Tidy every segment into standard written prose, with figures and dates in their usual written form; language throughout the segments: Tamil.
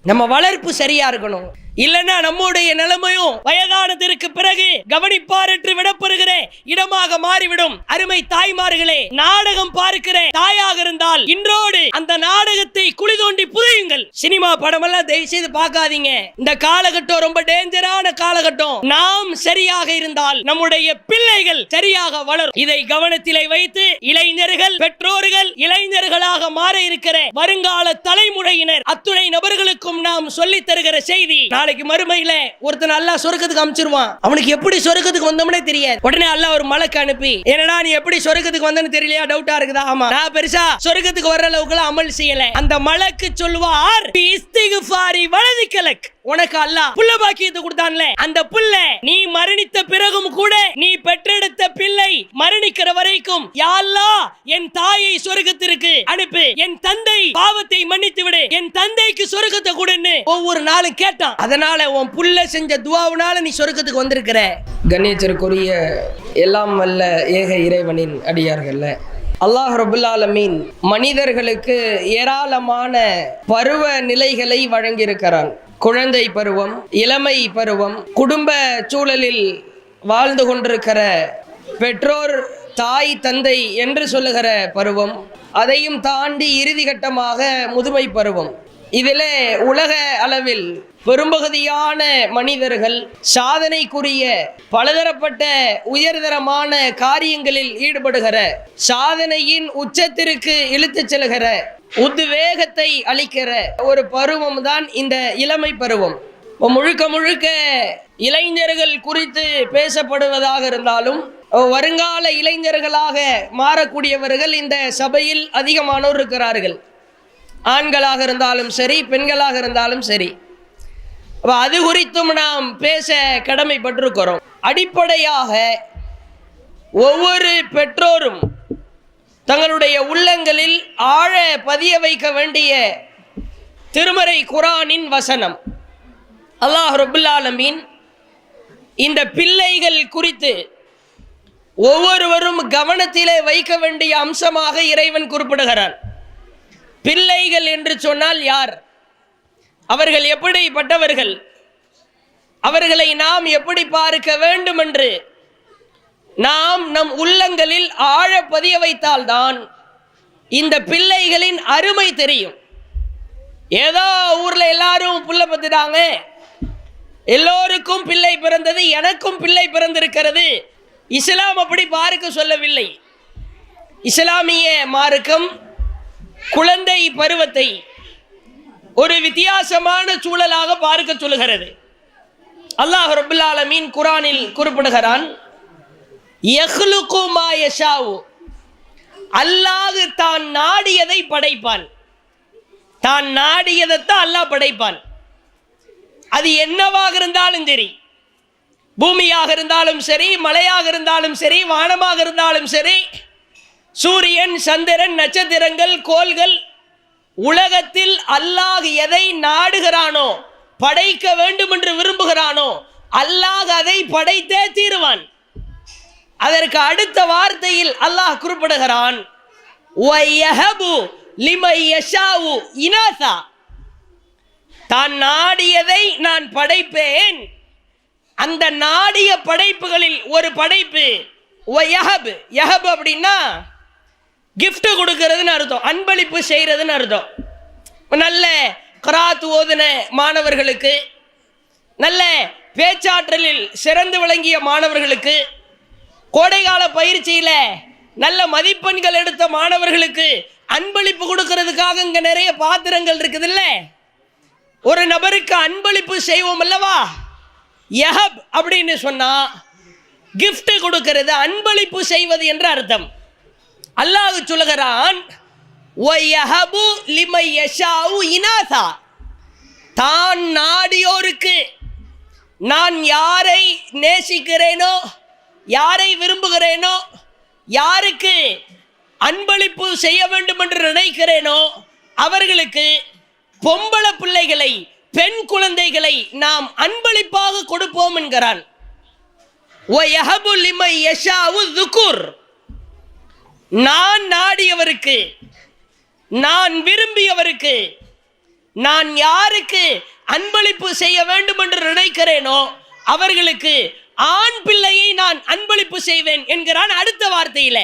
நம்ம வளர்ப்பு சரியா இருக்கணும். இல்லன்னா நம்முடைய நிலைமையும் வயதானதற்கு பிறகு கவனிப்பாரற்று விடப்படுகிற இடமாக மாறிவிடும். அருமை தாய்மார்களே, நாடகம் பார்க்கிற தாயாக இருந்தால் இன்றோடு அந்த நாடகத்தை குழி தோண்டி புதையுங்கள். சினிமா படம் எல்லாம் தயவு செய்து பார்க்காதீங்க. இந்த காலகட்டம் ரொம்ப டேஞ்சரான காலகட்டம். நாம் சரியாக இருந்தால் நம்முடைய பிள்ளைகள் சரியாக வளரும். இதை கவனத்திலே வைத்து இளைஞர்கள், பெற்றோர்கள், இளைஞர்களாக மாற இருக்கிற வருங்கால தலைமுறையினர் அத்துணை நபர்களுக்கும் நாம் சொல்லித் தருகிற செய்தி, நாளைக்கு மறுமையில ஒருத்தன் அல்லாஹ் சொர்க்கத்துக்கு அனுப்பிச்சிருவான். அவனுக்கு எப்படி சொர்க்கத்துக்கு வந்தோம்னே தெரியாது. உடனே அல்லாஹ் ஒரு மலக்கு அனுப்பி, என்னடா நீ எப்படி சொர்க்கத்துக்கு வந்தன்னு தெரியலையா, டவுட்டா இருக்குதா? ஆமா, நான் பெருசா சொர்க்கத்துக்கு வர்ற அளவுக்கு அமல் செய்யல. அந்த மலக்கு சொல்வார், இஸ்திக்ஃபாரி வலதிக்கலக், உனக்கு அல்லாஹ் புள்ள பாக்கியத்தை கொடுத்தான்ல, அந்த புள்ள நீ மரணித்த பிறகும் கூட நீ பெற்றெடுத்த பிள்ளை மரணிக்கிற வரைக்கும் யா அல்லாஹ் என் தாயை சொர்க்கத்திற்கு அனுப்பு, என் தந்தை பாவத்தை மன்னித்து விடு, என் தந்தைக்கு சொர்க்கத்தை கொடுன்னு ஒவ்வொரு நாளும் கேட்டான். அதனால உன் புள்ள செஞ்ச துஆவுனால நீ சொர்க்கத்துக்கு வந்திருக்கிற. கண்ணியத்திற்குரிய எல்லாம் வல்ல ஏக இறைவனின் அடியார்கள்ல, அல்லாஹ் ரப்புல் ஆலமீன் மனிதர்களுக்கு ஏராளமான பருவ நிலைகளை வழங்கியிருக்கிறான். குழந்தை பருவம், இளமை பருவம், குடும்ப சூழலில் வாழ்ந்து கொண்டிருக்கிற பெற்றோர், தாய், தந்தை என்று சொல்லுகிற பருவம், அதையும் தாண்டி இறுதி கட்டமாக முதுமை பருவம். இதில் உலக அளவில் பெரும்பகுதியான மனிதர்கள் சாதனைக்குரிய பலதரப்பட்ட உயர்தரமான காரியங்களில் ஈடுபடுகிற, சாதனையின் உச்சத்திற்கு இழுத்துச் செல்கிற, உத்வேகத்தை அளிக்கிற ஒரு பருவம் தான் இந்த இளமை பருவம். முழுக்க முழுக்க இளைஞர்கள் குறித்து பேசப்படுவதாக இருந்தாலும் வருங்கால இளைஞர்களாக மாறக்கூடியவர்கள் இந்த சபையில் அதிகமானோர் இருக்கிறார்கள். ஆண்களாக இருந்தாலும் சரி, பெண்களாக இருந்தாலும் சரி. அது குறித்தும் நாம் பேச கடமைப்பட்டிருக்கிறோம். அடிப்படையாக ஒவ்வொரு பெற்றோரும் தங்களுடைய உள்ளங்களில் ஆழ பதிய வைக்க வேண்டிய திருமறை குர்ஆனின் வசனம். அல்லாஹ் ரப்புல் ஆலமீன் இந்த பிள்ளைகள் குறித்து ஒவ்வொருவரும் கவனத்திலே வைக்க வேண்டிய அம்சமாக இறைவன் குறிப்பிடுகிறான். பிள்ளைகள் என்று சொன்னால் யார்? அவர்கள் எப்படிப்பட்டவர்கள்? அவர்களை நாம் எப்படி பார்க்க வேண்டும் என்று நாம் நம் உள்ளங்களில் ஆழ பதிய வைத்தால்தான் இந்த பிள்ளைகளின் அருமை தெரியும். ஏதோ ஊர்ல எல்லாரும் புள்ள பத்துட்டாங்க, எல்லோருக்கும் பிள்ளை பிறந்தது, எனக்கும் பிள்ளை பிறந்திருக்கிறது, இஸ்லாம் அப்படி பார்க்க சொல்லவில்லை. இஸ்லாமிய மார்க்கம் குழந்தை பருவத்தை ஒரு வித்தியாசமான சூழலாக பார்க்க சொல்லுகிறது. அல்லாஹ் ரப்புல் ஆலமீன் குர்ஆனில் குறிப்பிடுகிறான், யஹ்லுகு மா யஷாஉ, அல்லாஹ் தான் நாடியதை படைப்பான். தான் நாடியதைத்தான் அல்லாஹ் படைப்பான். அது என்னவாக இருந்தாலும் சரி, பூமியாக இருந்தாலும் சரி, மலையாக இருந்தாலும் சரி, வானமாக இருந்தாலும் சரி, சூரியன், சந்திரன், நட்சத்திரங்கள், கோள்கள், உலகத்தில் அல்லாஹ் எதை நாடுகிறானோ, படைக்க வேண்டும் என்று விரும்புகிறானோ, அல்லாஹ் அதை படைத்தே தீருவான். அதற்கு அடுத்த வார்த்தையில் அல்லாஹ் குறிப்பிடுகிறான், வயஹபு லிமன் யஷாஉ இனாஸா, தான் நாடியதை நான் படைப்பேன். அந்த நாடிய படைப்புகளில் ஒரு படைப்பு வயஹப். யஹப் அப்படின்னா கிஃப்ட் கொடுக்கிறதுன்னு அர்த்தம், அன்பளிப்பு செய்கிறதுன்னு அர்த்தம். நல்ல கிராத் ஓதுன மாணவர்களுக்கு, நல்ல பேச்சாற்றலில் சிறந்து விளங்கிய மாணவர்களுக்கு, கோடைகால பயிற்சியில் நல்ல மதிப்பெண்கள் எடுத்த மாணவர்களுக்கு அன்பளிப்பு கொடுக்கறதுக்காக இங்கே நிறைய பாத்திரங்கள் இருக்குதுல்ல. ஒரு நபருக்கு அன்பளிப்பு செய்வோம் அல்லவா, யஹப் அப்படின்னு சொன்னா கிஃப்ட் கொடுக்கிறது, அன்பளிப்பு செய்வது என்று அர்த்தம். அல்லாஹ் சொல்லுகிறான், வயஹபு லிமன் யஷாஉ இனாஸா, தான் நாடியோருக்கு நான் யாரை நேசிக்கிறேனோ, யாரை விரும்புகிறேனோ, யாருக்கு அன்பளிப்பு செய்ய வேண்டும் என்று நினைக்கிறேனோ அவர்களுக்கு பொம்பளை பிள்ளைகளை, பெண் குழந்தைகளை நாம் அன்பளிப்பாக கொடுப்போம் என்கிறான். வயஹபு லிமன் யஷாஉ ذுகுர், நான் நாடியவருக்கு, நான் விரும்பியவருக்கு நான் யாருக்கு அன்பளிப்பு செய்ய வேண்டும் என்று நினைக்கிறேனோ அவர்களுக்கு ஆண் பிள்ளையை நான் அன்பளிப்பு செய்வேன் என்கிறான். அடுத்த வார்த்தையில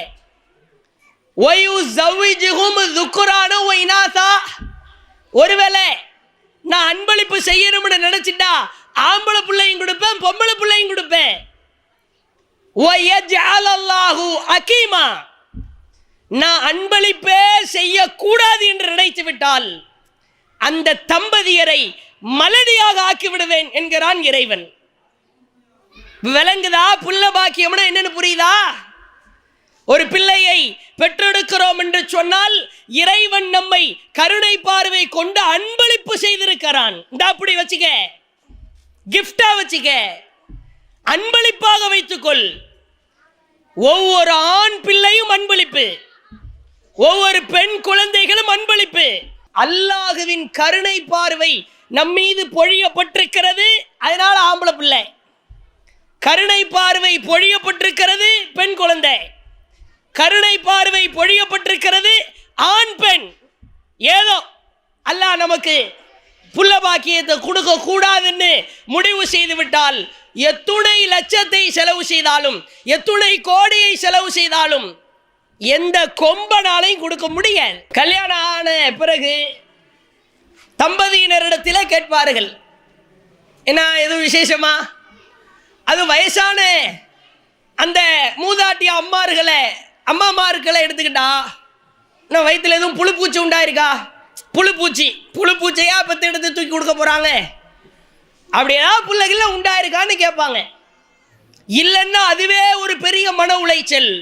ஒருவேளை நான் அன்பளிப்பு செய்யணும்னு நினைச்சிட்டா ஆம்பளை பிள்ளையும் கொடுப்பேன், பொம்பளை பிள்ளையும் கொடுப்பேன். நான் அன்பளிப்பே செய்யக்கூடாது என்று நினைத்து விட்டால் அந்த தம்பதியரை மலடியாக ஆக்கி விடுவேன் என்கிறான் இறைவன். விளங்குதா? புள்ள பாக்கியம்னா என்னன்னு புரியுதா? ஒரு பிள்ளையை பெற்றெடுக்கிறோம் என்று சொன்னால் இறைவன் நம்மை கருணை பார்வை கொண்டு அன்பளிப்பு செய்திருக்கிறான். இந்த அப்படி வச்சுக்க, கிஃப்டா வச்சுக்க, அன்பளிப்பாக வைத்துக்கொள். ஒவ்வொரு ஆண் பிள்ளையும் அன்பளிப்பு, ஒவ்வொரு பெண் குழந்தைகளும் அன்பளிப்பு. அல்லாஹுவின் கருணை பார்வை நம்மீது பொழியப்பட்டிருக்கிறது. அதனால ஆம்பளை பிள்ளை. கருணை பார்வை பொழியப்பட்டிருக்கிறது பெண் குழந்தை. கருணை பார்வை பொழியப்பட்டிருக்கிறது ஆண் பெண். ஏதோ அல்லாஹ் நமக்கு புள்ள பாக்கியத்தை கொடுக்க கூடாதுன்னு முடிவு செய்து விட்டால் எத்துணை லட்சத்தை செலவு செய்தாலும், எத்துணை கோடியை செலவு செய்தாலும் எந்த கொம்பனாலையும் கொடுக்க முடியாது. கல்யாணம் ஆன பிறகு தம்பதியினரிடத்தில் கேட்பார்கள், என்ன எதுவும் விசேஷமா? அது வயசான அந்த மூதாட்டிய அம்மாமார்களை எடுத்துக்கிட்டா, நான் வயிற்றுல எதுவும் புழுப்பூச்சி உண்டாயிருக்கா? புழுப்பூச்சியா பத்து எடுத்து தூக்கி கொடுக்க போறாங்க, அப்படியா பிள்ளைகள் உண்டாயிருக்கான்னு கேட்பாங்க. இல்லைன்னா அதுவே ஒரு பெரிய மன உளைச்சல்.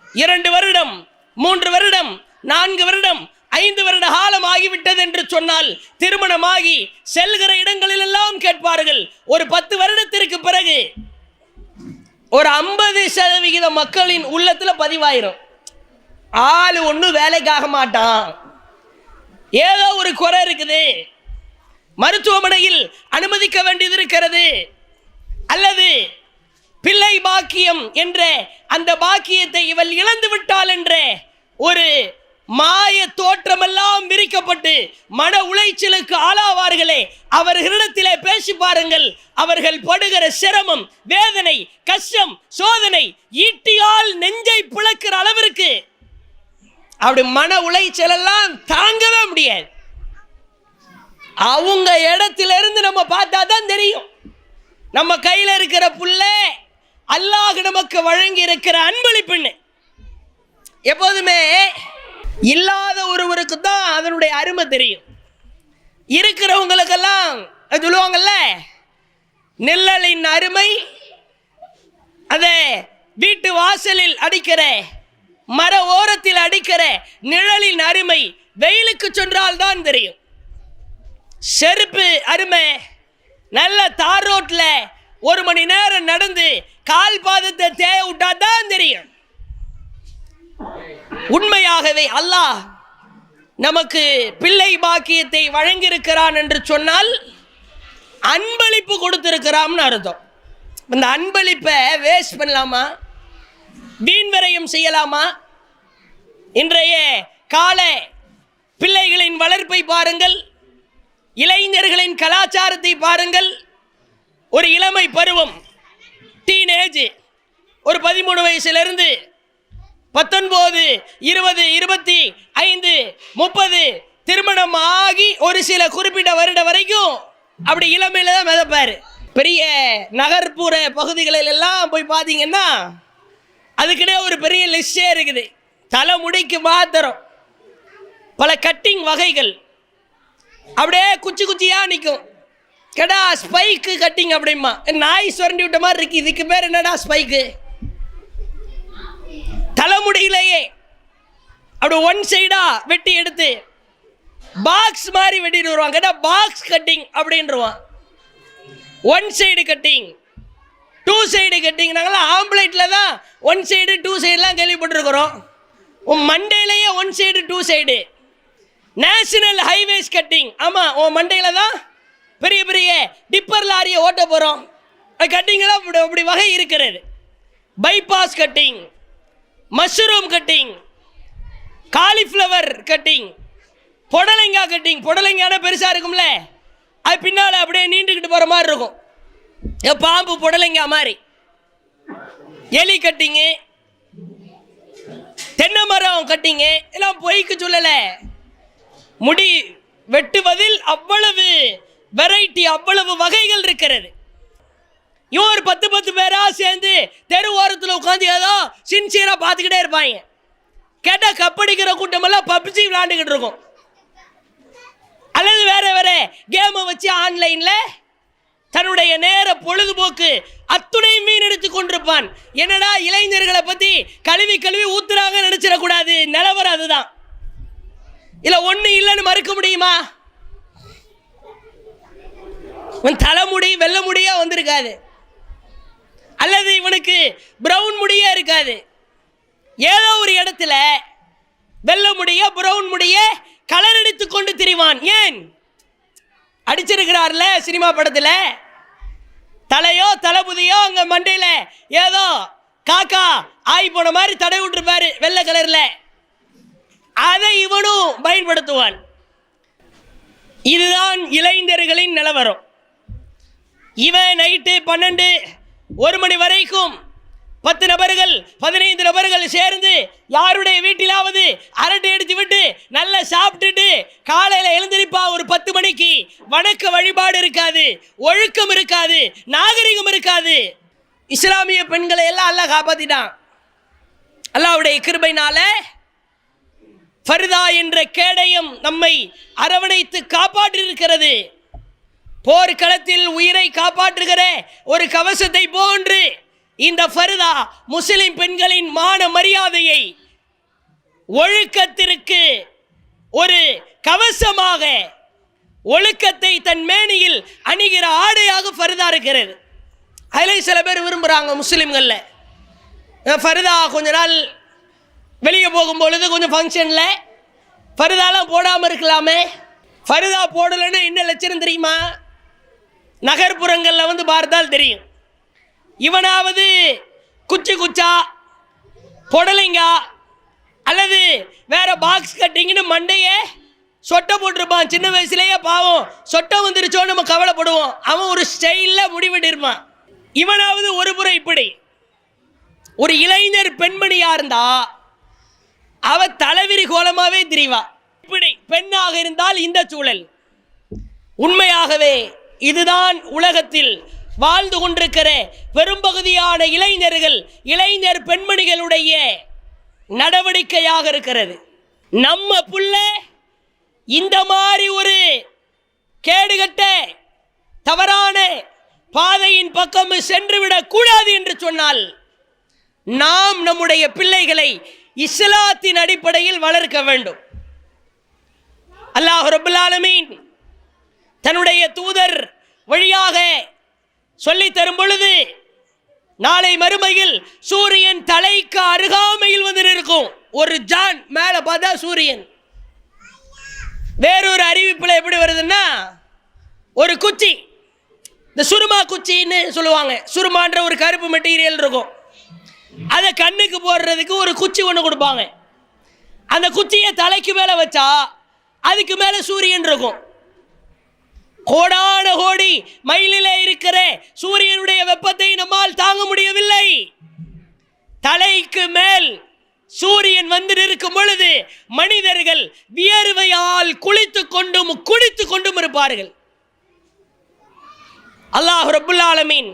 2 வருடம் 3 வருடம் 4 வருடம் 5 வருட காலம் ஆகிவிட்டது என்று சொன்னால் திருமணமாகி செல்கிற இடங்களில் எல்லாம் கேட்பார்கள். ஒரு 10 வருடத்திற்கு பிறகு ஒரு 50% மக்களின் உள்ளத்துல பதிவாயிரும், ஆளு ஒன்றும் வேலைக்காக மாட்டான், ஏதோ ஒரு குறை இருக்குது, மருத்துவமனையில் அனுமதிக்க வேண்டியது இருக்கிறது, அல்லது பிள்ளை பாக்கியம் என்ற அந்த பாக்கியத்தை இவள் இழந்து விட்டாள் என்ற ஒரு மாய தோற்றமெல்லாம் விரிக்கப்பட்டு மன உளைச்சலுக்கு ஆளாவார்களே. அவர்களிடத்திலே பேசி பாருங்கள், அவர்கள் படுகிற சிரமம், வேதனை, கஷ்டம், சோதனை ஈட்டியால் நெஞ்சை பிளக்கிற அளவிற்கு அப்படி மன உளைச்சல் எல்லாம் தாங்கவே முடியாது. அவங்க இடத்திலிருந்து நம்ம பார்த்தா தான் தெரியும் நம்ம கையில் இருக்கிற புள்ள அல்லாஹ் நமக்கு வழங்கி இருக்கிற அன்பளிப்புன்னு. எப்போதுமே இல்லாத ஒருவருக்கு தான் அதனுடைய அருமை தெரியும். இருக்கிறவங்களுக்கெல்லாம் சொல்லுவாங்கல்ல, நெல்லலின் அருமை அதை வீட்டு வாசலில் அடிக்கிற, மர ஓரத்தில் அடிக்கிற நிழலின் அருமை வெயிலுக்கு சென்றால் தான் தெரியும். செருப்பு அருமை நல்ல தார் ரோட்ல 1 மணி நேரம் நடந்து கால் பாதத்தை தேய விட்டா தான் தெரியும். உண்மையாகவே அல்லாஹ் நமக்கு பிள்ளை பாக்கியத்தை வழங்கியிருக்கிறான் என்று சொன்னால் அன்பளிப்பு கொடுத்திருக்கிறான்னு அர்த்தம். இந்த அன்பளிப்பை வேஸ்ட் பண்ணலாமா? வீண்வரையும் செய்யலாமா? இன்றைய கால பிள்ளைகளின் வளர்ப்பை பாருங்கள், இளைஞர்களின் கலாச்சாரத்தை பாருங்கள். ஒரு இளமை பருவம், டீனேஜ், ஒரு 13 வயசிலிருந்து 19, 20, 25, 30 திருமணம் ஆகி ஒரு சில குறிப்பிட்ட வருடம் வரைக்கும் அப்படி இளமையில தான் மிதப்பாரு. பெரிய நகர்ப்புற பகுதிகளில் எல்லாம் போய் பார்த்தீங்கன்னா அதுக்கிட்டே ஒரு பெரிய லிஸ்டே இருக்குது. தலைமுடிக்கு மாத்திரம் பல கட்டிங் வகைகள் அப்படியே குச்சி குச்சியா நிற்கும். கேடா ஸ்பைக்கு கட்டிங் அப்படிமா, நாய் சுரண்டி விட்ட மாதிரி இருக்கு, இதுக்கு பேர் என்னடா ஸ்பைக்கு? தலைமுடியிலேயே அப்படி ஒன் சைடா வெட்டி எடுத்து பாக்ஸ் மாதிரி வெட்டிட்டு வருவாங்க. கேட்டா பாக்ஸ் கட்டிங் அப்படின்றான். 1 சைடு கட்டிங், 2 சைடு கட்டிங். நாங்களாம் ஆம்பளைட்ல தான் 1 சைடு 2 சைடுலாம் கேள்விப்பட்டிருக்கிறோம். உன் மண்டையிலேயே 1 side 2 side. National highways cutting, ஆமாம், உன் மண்டையில் தான் பெரிய பெரிய டிப்பர் லாரியை ஓட்ட போகிறோம். கட்டிங்கெல்லாம் அப்படி வகை இருக்கிறது. Bypass cutting, mushroom cutting, cauliflower cutting, புடலங்காய் கட்டிங், புடலங்கான பெருசா இருக்கும்ல, அது பின்னால அப்படியே நீண்டுகிட்டு போற மாதிரி இருக்கும். பாம்பு புடலங்காய் மாதிரி. எலி கட்டிங்கு, தென்னை மரம் கட்டிங்கு எல்லாம் பொய்க்கு சொல்லல. முடி வெட்டுவதில் அவ்வளவு வெரைட்டி, அவ்வளவு வகைகள் இருக்கிறது. இவன் ஒரு 10 பேரா சேர்ந்து தெரு ஓரத்தில் உட்காந்து ஏதோ சின்சியரா பார்த்துக்கிட்டே இருப்பாங்க. கேட்டா கப்படிக்கிற கூட்டமெல்லாம் பப்ஜி விளையாண்டுக்கிட்டு இருக்கும், அல்லது வேற வேற கேமை வச்சு ஆன்லைன்ல தன்னுடைய நேர பொழுதுபோக்கு அத்துணை மீன் எடுத்து கொண்டிருப்பான். என்னடா இளைஞர்களை பத்தி கழுவி கழுவி ஊத்துறாங்க நினைச்சிடக்கூடாது. நிலவரம் அதுதான். இல்ல ஒண்ணு இல்லைன்னு மறுக்க முடியுமா? தலைமுடி வெள்ளை முடியா வந்திருக்காது, அல்லது இவனுக்கு பிரவுன் முடியே இருக்காது. ஏதோ ஒரு இடத்துல வெள்ளை முடிய பிரவுன் முடிய கலர் அடித்து கொண்டு திரிவான். ஏன் அடிச்சிருக்கிறார்ல சினிமா படத்துல, தலையோ தளபதியோ அங்க மண்டையில ஏதோ காக்கா ஆய் போன மாதிரி தடை விட்டுருப்பாரு வெள்ளை கலர்ல, அதை இவனும் பயன்படுத்துவான். இதுதான் இளைஞர்களின் நிலவரம். இவன் நைட்டு 12-1 மணி வரைக்கும் 10 நபர்கள் 15 நபர்கள் சேர்ந்து யாருடைய வீட்டிலாவது அரட்டை அடித்து விட்டு நல்லா சாப்பிட்டுட்டு காலையில் எழுந்திருப்பா. ஒரு 10 மணிக்கு வணக்க வழிபாடு இருக்காது, ஒழுக்கம் இருக்காது, நாகரிகம் இருக்காது. இஸ்லாமிய பெண்களை எல்லாம் அல்லாஹ் காப்பாத்திட்டான். அல்லாஹ்வுடைய கிருபையினால ஃபர்தா என்ற கேடயம் நம்மை அரவணைத்து காப்பாற்றி இருக்கிறது. போர்க்களத்தில் உயிரை காப்பாற்றுகிற ஒரு கவசத்தை போன்று இந்த ஃபர்தா முஸ்லிம் பெண்களின் மான மரியாதையை, ஒழுக்கத்திற்கு ஒரு கவசமாக, ஒழுக்கத்தை தன் மேனியில் அணிகிற ஆடையாக ஃபர்தா இருக்கிறது. அதில் சில பேர் விரும்புகிறாங்க முஸ்லிம்களில், ஃபர்தா கொஞ்ச நாள் வெளியே போகும்பொழுது கொஞ்சம் ஃபங்க்ஷனில் ஃபர்தாலாம் போடாமல் இருக்கலாமே. ஃபர்தா போடலைன்னா என்ன லட்சணம் தெரியுமா? நகர்ப்புறங்களில் வந்து பார்த்தால் தெரியும். இவனாவது குச்சி குச்சா புடலைங்கா அல்லது வேற பாக்ஸ் கட்டிங்கன்னு மண்டையே சொட்டை போட்டிருப்பான். சின்ன வயசுலேயே பாவம் சொட்டை வந்துருச்சோ நம்ம கவலைப்படுவோம். அவன் ஒரு ஸ்டைலில் முடிவெட்டிருப்பான். இவனாவது ஒரு புறம் இப்படி. ஒரு இளைஞர் பெண்மணியா இருந்தா அவ தலைவிரி கோலமாவே திரிவா. இப்படி பெண்ணாக இருந்தால் இந்த சூழல். உண்மையாகவே இதுதான் உலகத்தில் வாழ்ந்து கொண்டிருக்கிற பெரும்பகுதியான இளைஞர்கள், இளைஞர் பெண்மணிகளுடைய நடவடிக்கையாக இருக்கிறது. நம்ம புள்ள இந்த மாதிரி ஒரு கேடுகட்ட தவறான பாதையின் பக்கம் சென்றுவிடக் கூடாது என்று சொன்னால் நாம் நம்முடைய பிள்ளைகளை இஸ்லாத்தின் அடிப்படையில் வளர்க்க வேண்டும். அல்லாஹ் ரப்பல் ஆலமீன் தன்னுடைய தூதர் வழியாக சொல்லி தரும் பொழுது நாளை மறுமையில் சூரியன் தலைக்கு அருகாமையில் வந்து இருக்கும். ஒரு ஜான் மேல பார்த்தா சூரியன். வேறொரு அறிவிப்பில் எப்படி வருதுன்னா, ஒரு குச்சி, இந்த சுருமா குச்சின்னு சொல்லுவாங்க, சுருமான்ற ஒரு கருப்பு மெட்டீரியல் இருக்கும், அதை கண்ணுக்கு போடுறதுக்கு ஒரு குச்சி ஒன்று கொடுப்பாங்க. அந்த குச்சியை தலைக்கு மேலே வச்சா அதுக்கு மேலே சூரியன் இருக்கும். கோடான கோடி மைலிலே இருக்கிற சூரியனுடைய வெப்பத்தை நம்மால் தாங்க முடியவில்லை. தலைக்கு மேல் சூரியன் வந்து இருக்கும் பொழுது மனிதர்கள் வியர்வையால் குளித்துக் கொண்டும் குடித்துக் கொண்டும் இருப்பார்கள். அல்லாஹ் ரப்பல் ஆலமீன்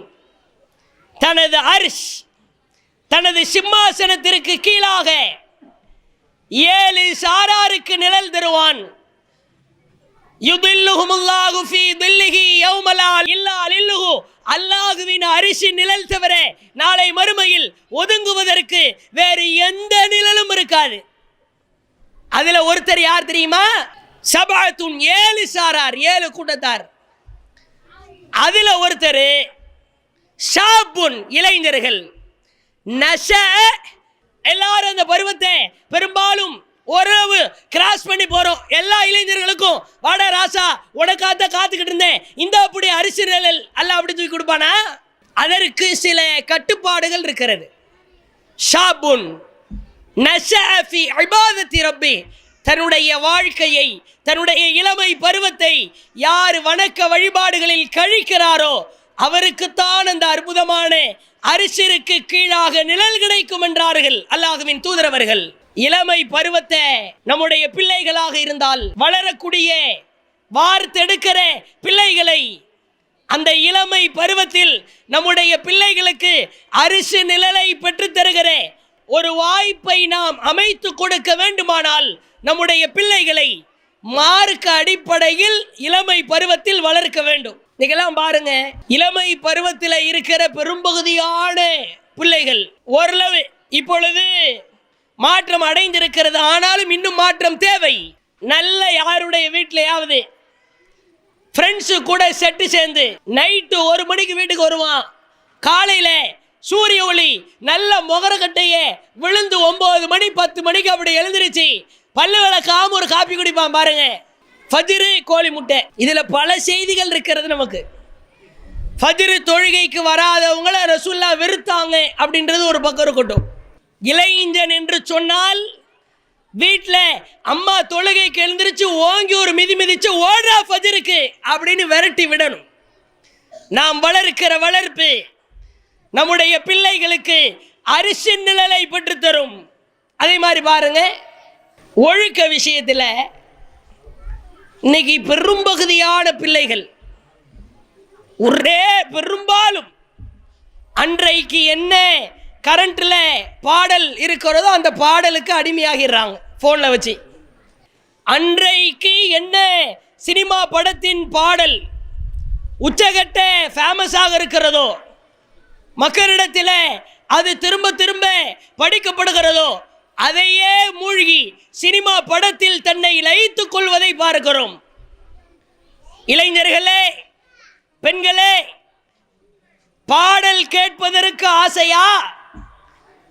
தனது அர்ஷ், தனது சிம்மாசனத்திற்கு கீழாக 7 சாராருக்கு நிழல் தருவான். யுதில்லுஹுமுல்லாஹு ஃபீ தில்லிஹி யௌம லா இல்லா லில்லுஹு. அல்லாஹ்வின் அரிசி நிழல் தவிர நாளை மறுமையில் ஒதுங்குவதற்கு வேறு எந்த நிழலும் இருக்காது. அதுல ஒருத்தர் யார் தெரியுமா? சபஅத்துன், 7 சாரார், 7 கூட்டத்தார். அதுல ஒருத்தர் ஷாபுன், இளைஞர்கள். நஷ, எல்லாரும் அந்த பருவத்தை பெரும்பாலும் ஓரளவு கிராஸ் பண்ணி போறோம். எல்லா இளைஞர்களுக்கும் வாடா ராசா உனக்காத்த காத்துக்கிட்டு இருந்தேன், இந்த அப்படி அரிசி நிழல் அல்ல அப்படி தூக்கி கொடுப்பானா? அதற்கு சில கட்டுப்பாடுகள் இருக்கிறது. ஷாபுன் நஷஅ ஃபீ இபாதத்தி ரப்பி, தன்னுடைய வாழ்க்கையை, தன்னுடைய இளமை பருவத்தை யார் வணக்க வழிபாடுகளில் கழிக்கிறாரோ அவருக்குத்தான் அந்த அற்புதமான அரிசிற்கு கீழாக நிழல் கிடைக்கும் என்றார்கள் அல்லாஹ்வின் தூதரவர்கள். இளமை பருவத்தை நம்முடைய பிள்ளைகளாக இருந்தால், வளரக்கூடிய வார்த்தெடுக்கிற பிள்ளைகளை அந்த இளமை பருவத்தில் நம்முடைய பிள்ளைகளுக்கு அரிசி நிழலை பெற்றுத் தருகிற ஒரு வாய்ப்பை நாம் அமைத்து கொடுக்க வேண்டுமானால் நம்முடைய பிள்ளைகளை மார்க்க அடிப்படையில் இளமை பருவத்தில் வளர்க்க வேண்டும். நீங்களாம் பாருங்க, இளமை பருவத்தில் இருக்கிற பெரும்பகுதியான பிள்ளைகள் ஓரளவு இப்பொழுது மாற்றம் அடைந்திருக்கிறது. ஆனாலும் இன்னும் மாற்றம் தேவை. நல்ல யாருடைய வீட்டிலையாவது ஃப்ரெண்ட்ஸு கூட செட்டு சேர்ந்து நைட்டு 1 மணிக்கு வீட்டுக்கு வருவான். காலையில் சூரிய ஒளி நல்ல முகரக்கட்டைய விழுந்து 9 மணி 10 மணிக்கு அப்படி எழுந்திருச்சு பல்லு விளக்காம ஒரு காப்பி குடிப்பான் பாருங்க. ஃபஜ்ரு கோழி முட்டை. இதில் பல செய்திகள் இருக்கிறது நமக்கு. ஃபஜ்ரு தொழுகைக்கு வராதவங்களை ரசூல்லா வெறுத்தாங்க அப்படின்றது ஒரு பக்கம் இருக்கட்டும். இளைஞன் என்று சொன்னால் வீட்டில் அம்மா தொழுகைக்கு எழுந்திரிச்சு ஓங்கி ஒரு மிதிச்சு ஓடுறா ஃபஜ்ருக்கு அப்படின்னு விரட்டி விடணும். நாம் வளர்க்கிற வளர்ப்பு நம்முடைய பிள்ளைகளுக்கு அரிசி நிழலை பெற்றுத் தரும். அதே மாதிரி பாருங்க, ஒழுக்க விஷயத்தில் இன்னைக்கு பெரும்பகுதியான பிள்ளைகள் ஒரே பெரும்பாலும் அன்றைக்கு என்ன கரண்ட்ல பாடல் இருக்கிறதோ அந்த பாடலுக்கு அடிமையாகிறாங்க போன்ல வச்சு. அன்றைக்கு என்ன சினிமா படத்தின் பாடல் உச்சகட்ட ஃபேமஸாக இருக்கிறதோ, மக்களிடத்தில் அது திரும்ப திரும்ப படிக்கப்படுகிறதோ, அதையே மூழ்கி சினிமா படத்தில் தன்னை லயித்துக் கொள்வதை பார்க்கிறோம். இளைஞர்களே, பெண்களே, பாடல் கேட்பதற்கு ஆசையா?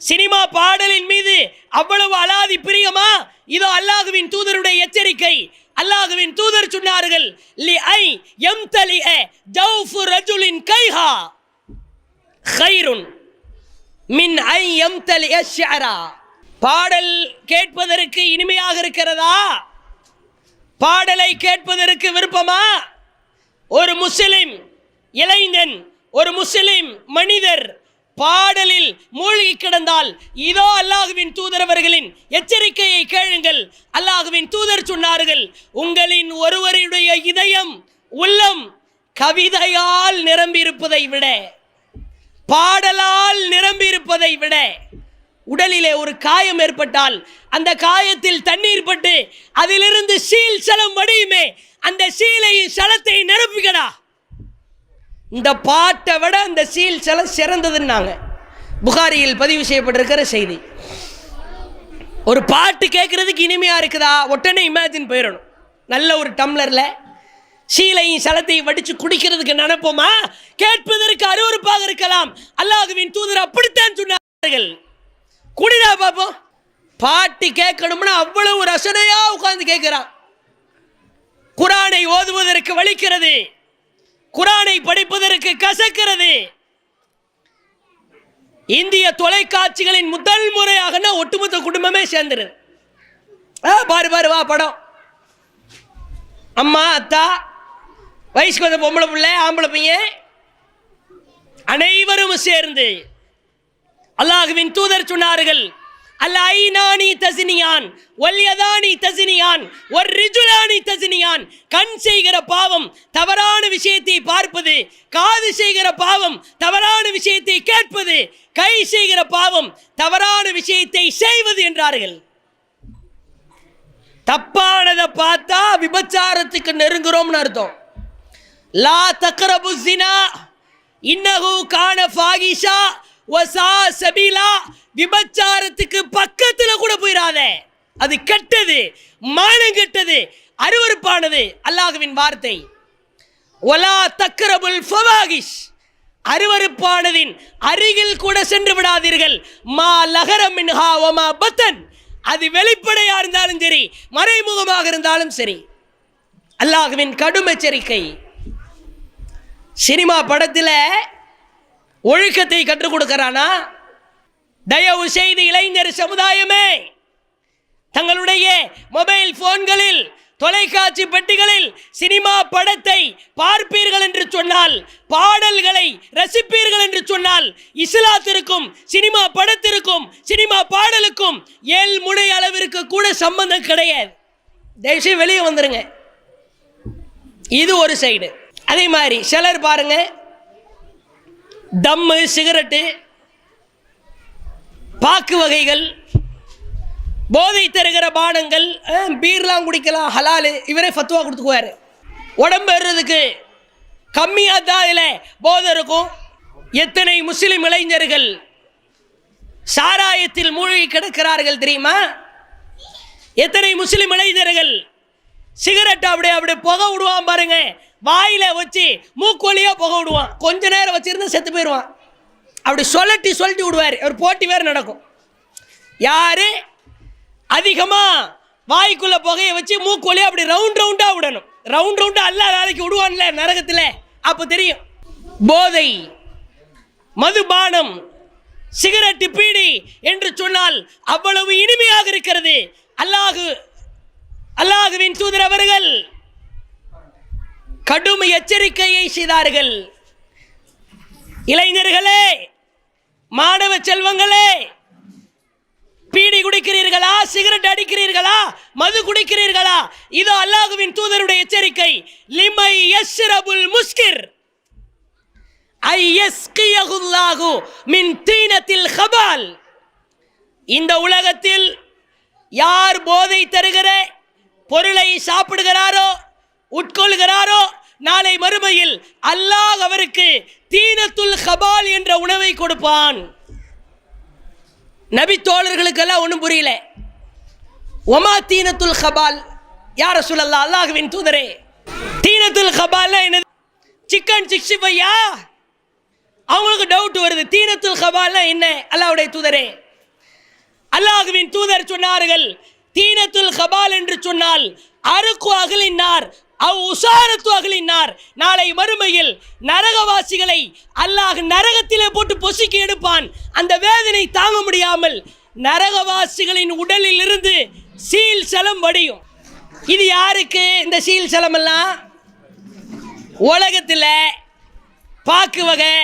சினிமா பாடலின் மீது அவ்வளவு அலாதி பிரியமா? இதோ அல்லாஹ்வின் தூதருடைய எச்சரிக்கை. அல்லாஹ்வின் தூதர் சொன்னார்கள், லிஐ யம்தலிஅ ஜௌஃபு ரஜுலின் கைஹா கைருன் மின் ஐ யம்தலிஅ ஷஅரா. பாடல் கேட்பதற்கு இனிமையாக இருக்கிறதா? பாடலை கேட்பதற்கு விருப்பமா? ஒரு முஸ்லிம் இளைஞன், ஒரு முஸ்லிம் மனிதர் பாடலில் மூழ்கி கிடந்தால் இதோ அல்லாஹ்வின் தூதர் அவர்களின் எச்சரிக்கையை கேளுங்கள். அல்லாஹ்வின் தூதர் சொன்னார்கள், உங்களின் ஒருவருடைய இதயம் உள்ளம் கவிதையால் நிரம்பியிருப்பதை விட, பாடலால் நிரம்பியிருப்பதை விட, உடலிலே ஒரு காயம் ஏற்பட்டால் அந்த காயத்தில் தண்ணீர் பட்டு அதிலிருந்து சீல் சலம் வடியுமே, அந்த சீலையும் சலத்தை நிரப்புகடா. இந்த பாட்டை விட அந்த சீல் சலம் சிறந்ததுன்னாங்க. புகாரியில் பதிவு செய்யப்பட்டிருக்கிற செய்தி. ஒரு பாட்டு கேட்கறதுக்கு இனிமையா இருக்குதா? உடனே இமேஜின் போயிடணும். நல்ல ஒரு டம்ளர்ல சீலையும் சலத்தையும் வடிச்சு குடிக்கிறதுக்கு நினைப்போமா? கேட்பதற்கு அருவருப்பாக இருக்கலாம். அல்லாஹ்வின் தூதர் அப்படித்தான் சொன்னார்கள். குடிடா பாப்போம். பாட்டு கேட்கணும்னா அவ்வளவு ரசனையா உட்கார்ந்து கேட்கிறான். குரானை ஓதுவதற்கு வலிக்கிறது, குரானை படிப்பதற்கு கசக்கிறது. இந்திய தொலைக்காட்சிகளின் முதல் முறையாக ஒட்டுமொத்த குடும்பமே சேர்ந்துருது. பாரு பாரு வா படம். அம்மா, அத்தா, வயசுக்கு வந்த பொம்பளை பிள்ளை, ஆம்பளை பையன் அனைவரும் சேர்ந்து அல்லாஹ்வின் தூதர் சொன்னார்கள், அல்லைனானி தஸ்னியான் வல்யதானி தஸ்னியான் வர்ரிஜுலானி தஸ்னியான். கண் செய்கிற பாவம் தவறான விஷயத்தை பார்ப்பது, காது செய்கிற பாவம் தவறான விஷயத்தை கேட்பது, கை செய்கிற பாவம் தவறான விஷயத்தை செய்வது என்றார்கள். தப்பானதை பார்த்தா விபச்சாரத்துக்கு நெருங்குறோம்னு அர்த்தம். லா தக்ரபு ஸினா இன்னஹு கான ஃபாகிஷா வஸா சபீலா. விபச்சாரத்துக்கு பக்கத்துல கூட போயிடாத, அது கெட்டது, மானம் கெட்டது, அருவருப்பானது. அல்லாஹ்வின் வார்த்தை. வலா தக்ரபுல் ஃபவாகிஷ். அருவருப்பானதின் அருகில் கூட சென்று விடாதீர்கள். மா லஹர மின்ஹா வமா பத்தன். அது வெளிப்படையா இருந்தாலும் சரி, மறைமுகமாக இருந்தாலும் சரி. அல்லாஹ்வின் கடும் எச்சரிக்கை. சினிமா படத்தில் ஒழுக்கத்தை கற்றுக் கொடுக்கிறானா? தயவு செய்து இளைஞர் சமுதாயமே, தங்களுடைய மொபைல் போன்களில், தொலைக்காட்சி பெட்டிகளில் சினிமா படத்தை பார்ப்பீர்கள் என்று சொன்னால், பாடல்களை ரசிப்பீர்கள் என்று சொன்னால், இஸ்லாத்திற்கும் சினிமா படத்திற்கும் சினிமா பாடலுக்கும் முனை அளவிற்கு கூட சம்பந்தம் கிடையாது. தயவுசெய்து வெளியே வந்துருங்க. இது ஒரு சைடு. அதே மாதிரி சிலர் பாருங்க, தம்மு, சிகரெட்டு, பாக்கு வகைகள், போதை தருகிற பானங்கள், பீர்லாம் குடிக்கலாம், ஹலாலு. இவரே ஃபத்வா கொடுத்துக்குவார். உடம்பு ஏறுறதுக்கு கம்மியாக தான் இதில் போதை இருக்கும். எத்தனை முஸ்லிம் இளைஞர்கள் சாராயத்தில் மூழ்கி கிடக்கிறார்கள் தெரியுமா? எத்தனை முஸ்லிம் இளைஞர்கள் சிகரெட் அப்படியே புகை விடுவான் பாருங்க, வாயில வச்சு மூக்கொலியா புகை விடுவான். கொஞ்ச நேரம் வச்சிருந்தா செத்து போயிடுவான். அப்படி சொல்லட்டி விடுவார். ஒரு போட்டி வேறு நடக்கும். யாரு அதிகமா வாய்க்குள்ள புகையை வச்சு மூக்கொலியா அப்படி ரவுண்டா விடணும். ரவுண்டா அல்ல நாளைக்கு விடுவான்ல நரகத்தில், அப்ப தெரியும். போதை, மதுபானம், சிகரெட், பீடி என்று சொன்னால் அவ்வளவு இனிமையாக இருக்கிறது. அல்லாஹுவின் தூதர் அவர்கள் கடும் எச்சரிக்கையை செய்தார்கள். இளைஞர்களே, மாணவ செல்வங்களே, பீடி குடிக்கிறீர்களா, சிகரெட் அடிக்கிறீர்களா, மது குடிக்கிறீர்களா? இது அல்லாஹ்வின் தூதருடைய எச்சரிக்கை. லிமை யஸ்ரபுல் முஸ்கிர் ஐயஸ்கியஹுல்லாஹு மின் தீனத்தில் ஹபால். இந்த உலகத்தில் யார் போதை தருகிற பொருளை சாப்பிடுகிறாரோ, உட்கொள்கிறாரோ, நாளை மறுமையில் அல்லாஹ் அவருக்கு தீனத்துல் ஹபால் என்ற உணவை கொடுப்பான். நபி தோழர்களுக்கெல்லாம் ஒன்றும் புரியல. ஒமா தீனத்துல் ஹபால் யா ரசூலல்லாஹ், அல்லாஹ்வின் தூதரே, தீனத்துல் ஹபால்னா என்னது? சிக்கன் 65யா? அவங்களுக்கு டவுட் வருது. தீனத்துல் ஹபால்னா என்ன? அல்லாஹ்வுடைய தூதரே, அல்லாஹ்வின் தூதர் சொன்னார்கள், தீனத்துல் ஹபால் என்று சொன்னால் அருக்கு அகலினார் உசாரத்து அகலினார். நாளை மறுமையில் நரகவாசிகளை அல்லாஹ் நரகத்திலே போட்டு பொசுக்கி எடுப்பான். அந்த வேதனை தாங்க முடியாமல் நரகவாசிகளின் உடலில் இருந்து சீல் சலம் வடியும். இது யாருக்கு இந்த சீல் சலம் எல்லாம்? உலகத்தில் பாக்கு வகை,